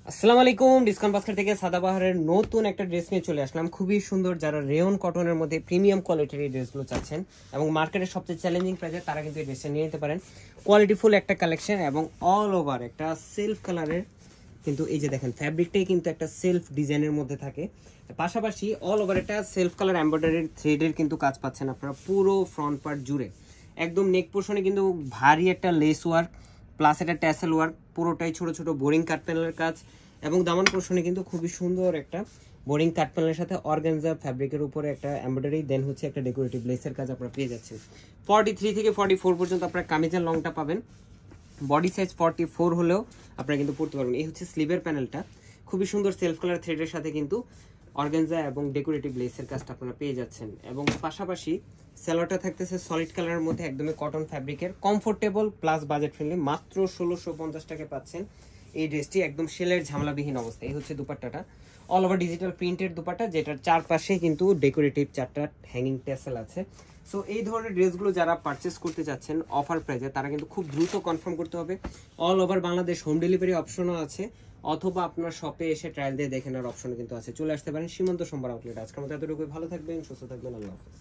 আসসালামু আলাইকুম। Discount basket থেকে সাদাবাহারের নতুন একটা ড্রেস নিয়ে চলে আসলাম। খুবই সুন্দর, যারা রেয়ন কটনের মধ্যে প্রিমিয়াম কোয়ালিটির এই ড্রেসগুলো চাচ্ছেন এবং মার্কেটের সবচেয়ে চ্যালেঞ্জিং প্রাইসে, তারা কিন্তু এই ড্রেসটা নিয়ে নিতে পারেন। কোয়ালিটিফুল একটা কালেকশন এবং অল ওভার একটা সেলফ কালারের, কিন্তু এই যে দেখেন ফ্যাব্রিকটাই কিন্তু একটা সেলফ ডিজাইনের মধ্যে থাকে। পাশাপাশি অল ওভার একটা সেলফ কালার এমব্রয়ডারি থ্রেডের কিন্তু কাজ পাচ্ছেন আপনারা পুরো ফ্রন্ট পার্ট জুড়ে। একদম নেক পোর্শনে কিন্তু ভারী একটা লেস ওয়ার্ক প্লাস একটা ট্যাসেল ওয়ার্ক, পুরোটাই ছোট ছোট বোরিং কাট প্যানেলের কাজ এবং দামান পোর্শনে কিন্তু খুবই সুন্দর একটা বোরিং কাট প্যানেলের সাথে অর্গানজা ফ্যাব্রিকের উপরে একটা এমব্রয়ডারি, দেন হচ্ছে একটা ডেকোরেটিভ লেসের কাজ আপনারা পেয়ে যাচ্ছেন। 43 থেকে 44 পর্যন্ত আপনারা কামিজের লংটা পাবেন। বডি সাইজ 44 হলেও আপনারা কিন্তু পড়তে পারবেন। এই হচ্ছে স্লিভের প্যানেলটা, খুবই সুন্দর সেলফ কালার থ্রেডের সাথে কিন্তু অর্গানজা এবং ডেকোরেটিভ লেসের কাজটা আপনারা পেয়ে যাচ্ছেন। এবং পাশাপাশি সেলোটা থাকতেছে সলিড কালারের মধ্যে, একদমই কটন ফ্যাব্রিকের, কমফোর্টেবল প্লাস বাজেট ফ্রেন্ডলি। মাত্র 1650 টাকায় পাচ্ছেন এই ড্রেসটি, একদম সেলের ঝামেলাবিহীন অবস্থা। এই হচ্ছে দুপাট্টাটা, অল ওভার ডিজিটাল প্রিন্টের দুপাট্টা, যেটার চারপাশে কিন্তু ডেকোরেটিভ চারটা হ্যাঙ্গিং টেসেল আছে। সো এই ধরনের ড্রেসগুলো যারা পারচেস করতে চাচ্ছেন অফার প্রাইসে, তারা কিন্তু খুব দ্রুত কনফার্ম করতে হবে। All over Bangladesh home delivery অপশনও আছে, অথবা আপনার শপে এসে ট্রায়াল দিয়ে দেখে নেওয়ার অপশনও কিন্তু আছে। চলে আসতে পারেন সীমান্ত সম্ভার আউটলেট। আজকের মতো এতটুকুই, ভালো থাকবেন, সুস্থ থাকবেন, আল্লাহ হাফেজ।